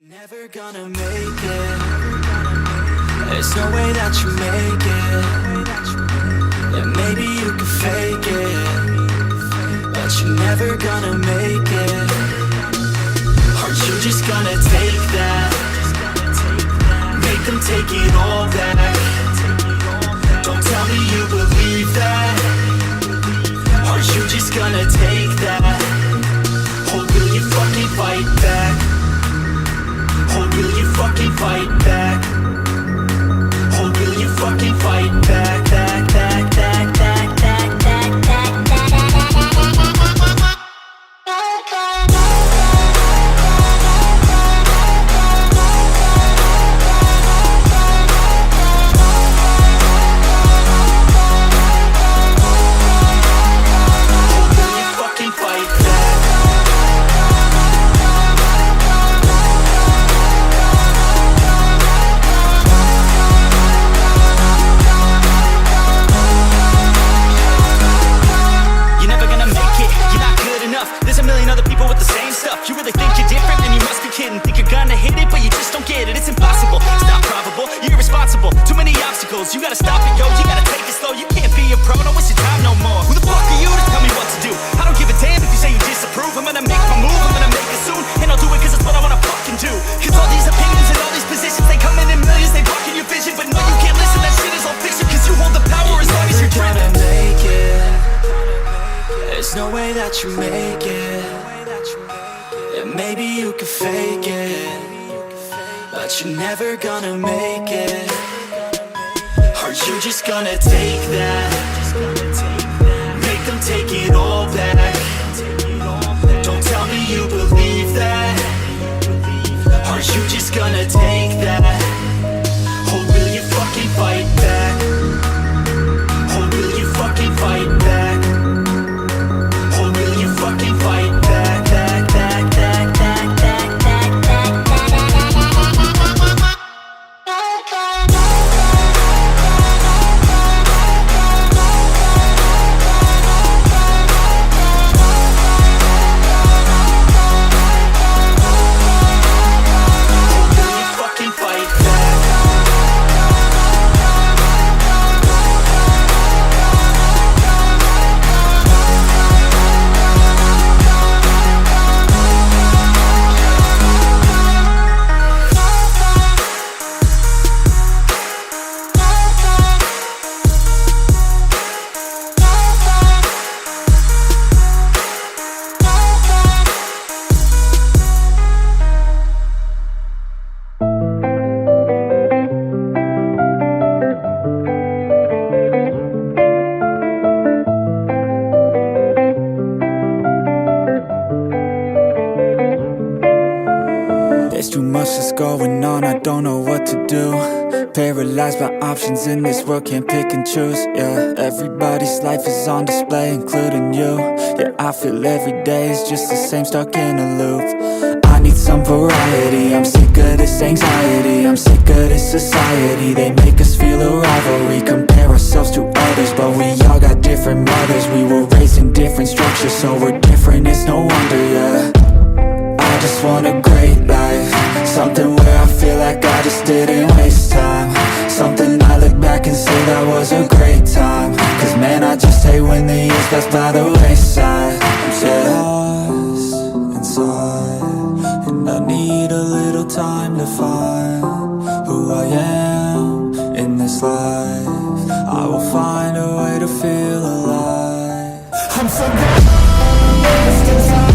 Never gonna make it. There's no way that you make it. And maybe you can fake it, but you're never gonna make it. Are you just gonna take that? Make them take it all back. Don't tell me you believe that. Are you just gonna take that? Or will you fucking fight back? Or will you fucking fight back? Or will you fucking fight back, back, back, back, back, back, back, back, back, you really think you're different? Then you must be kidding. Think you're gonna hit it, but you just don't get it. It's impossible, it's not probable, you're irresponsible. Too many obstacles, you gotta stop it, yo. You gotta take it slow, you can't be a pro. Don't waste your time no more. Who the fuck are you to tell me what to do? I don't give a damn if you say you disapprove. I'm gonna make my move, I'm gonna make it soon. And I'll do it cause it's what I wanna fucking do. Cause all these opinions and all these positions, they come in millions, they blocking your vision. But no, you can't listen, that shit is all fiction. Cause you hold the power as long as you're driven. Make it. There's no way that you make it. And maybe you can fake it, but you're never gonna make it. Are you just gonna take that? Make them take it all back. Don't tell me you believe that. Are you just gonna take that? Or will you fucking fight back? Or will you fucking fight back? Or will you fucking fight back, back, back, back, back, back, back, back, back, going on, I don't know what to do. Paralyzed by options in this world, can't pick and choose. Yeah, everybody's life is on display, including you. Yeah, I feel every day is just the same, stuck in a loop. I need some variety, I'm sick of this anxiety. I'm sick of this society, they make us feel a rivalry. Compare ourselves to others, but we all got different mothers. We were raised in different structures, so we're different, it's no wonder, yeah. I just want a great life, something where I feel like I just didn't waste time. Something I look back and say that was a great time. Cause man, I just hate when the years pass by the wayside. I'm so lost inside, and I need a little time to find who I am in this life. I will find a way to feel alive. I'm so lost inside.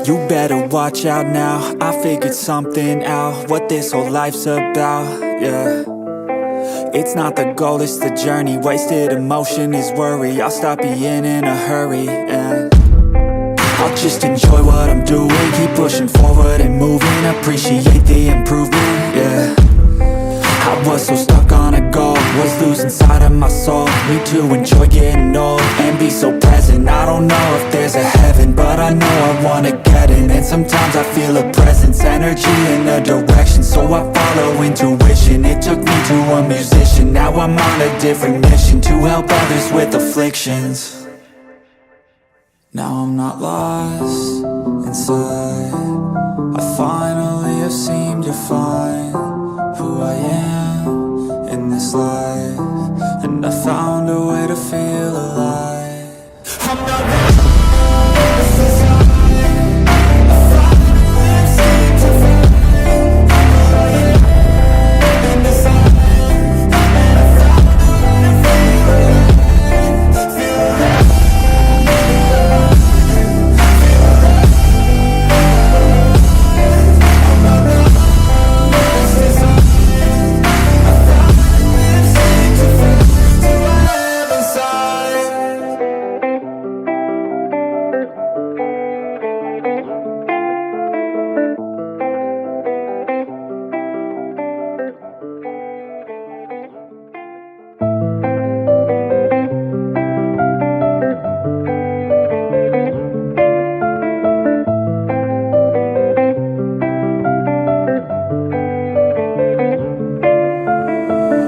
You better watch out now, I figured something out, what this whole life's about, yeah. It's not the goal, it's the journey, wasted emotion is worry. I'll stop being in a hurry, and I'll just enjoy what I'm doing. Keep pushing forward and moving, appreciate the improvement, yeah. I was so stuck on a goal, me to enjoy getting old and be so present. I don't know if there's a heaven, but I know I wanna get in. And sometimes I feel a presence, energy in a direction, so I follow intuition. It took me to a musician, now I'm on a different mission, to help others with afflictions. Now I'm not lost inside, I finally have seemed to find who I am in this life, and I found a way to feel alive. I'm not lost inside, I finally have seemed to find who I am in this life, and I found a way to feel alive. Feel alive.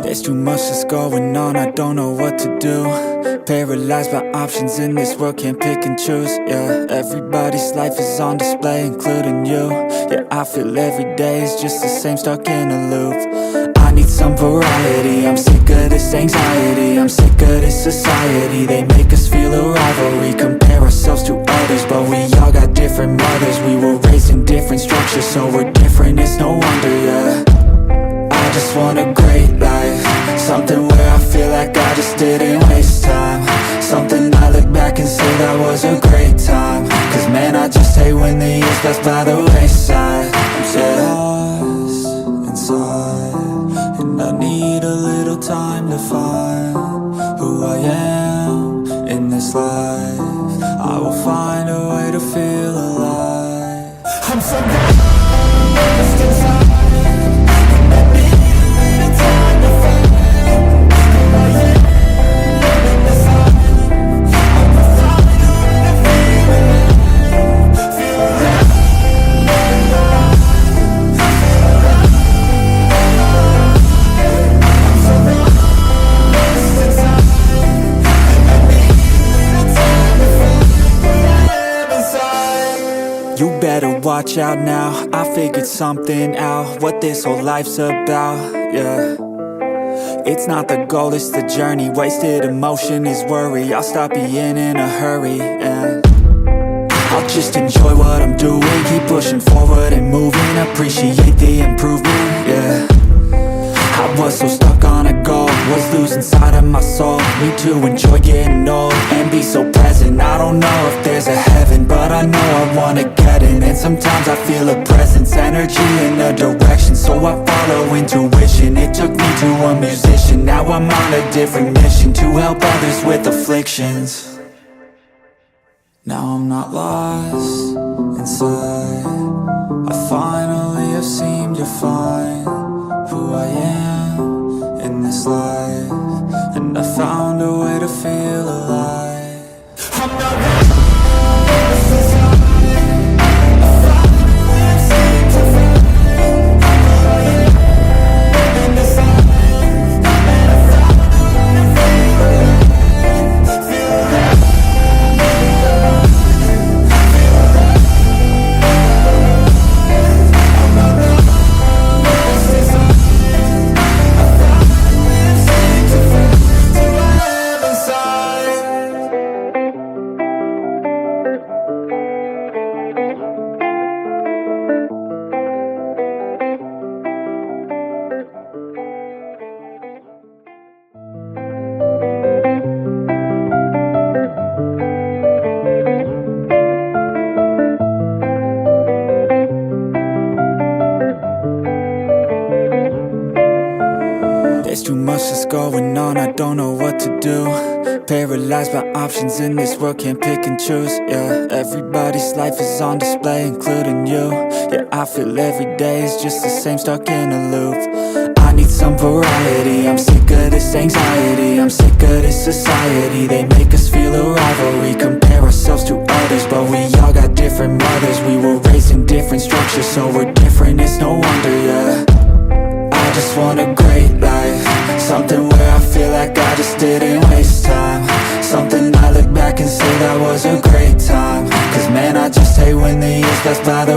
There's too much that's going on, I don't know what to do. Paralyzed by options in this world, can't pick and choose. Yeah, everybody's life is on display, including you. Yeah, I feel every day is just the same, stuck in a loop. I need some variety, I'm sick of this anxiety, I'm sick of this society. They make us feel a rivalry, compare ourselves to others, but we all got different mothers. We were raised in different structures, so we're different, it's no wonder, yeah. I just want a great life, something where I feel like I just didn't waste time, something I look back and say that was a great time. Cause man, I just hate when the years pass by the wayside. I'm so lost inside, and I need a little time to find who I am in this life. I will find a way to feel alive. I'm so lost inside. You better watch out now, I figured something out, what this whole life's about, yeah. It's not the goal, it's the journey, wasted emotion is worry. I'll stop being in a hurry, and I'll just enjoy what I'm doing, keep pushing forward and moving, appreciate the improvement, yeah. I was so stuck on a goal, was losing sight of my soul. Need to enjoy getting old and be so present. I don't know if there's a heaven, but I know I wanna get in. And sometimes I feel a presence, energy in a direction, so I follow intuition. It took me to a musician, now I'm on a different mission, to help others with afflictions. Now I'm not lost inside, I finally have seemed to find who I am in this life, and I found a way to feel alive. I'm not lost inside, I finally have seemed to find who I am in this life, and I found a way to feel alive. Feel alive. There's too much that's going on, I don't know what to do. Paralyzed by options in this world, can't pick and choose. Yeah, everybody's life is on display, including you. Yeah, I feel every day is just the same, stuck in a loop. I need some variety, I'm sick of this anxiety, I'm sick of this society, they make us feel a rivalry. Compare ourselves to others, but we all got different mothers. We were raised in different structures, so we're different, it's no wonder, yeah. I just want a great life, something where I feel like I just didn't waste time. Something I look back and say that was a great time. Cause man, I just hate when the years pass by the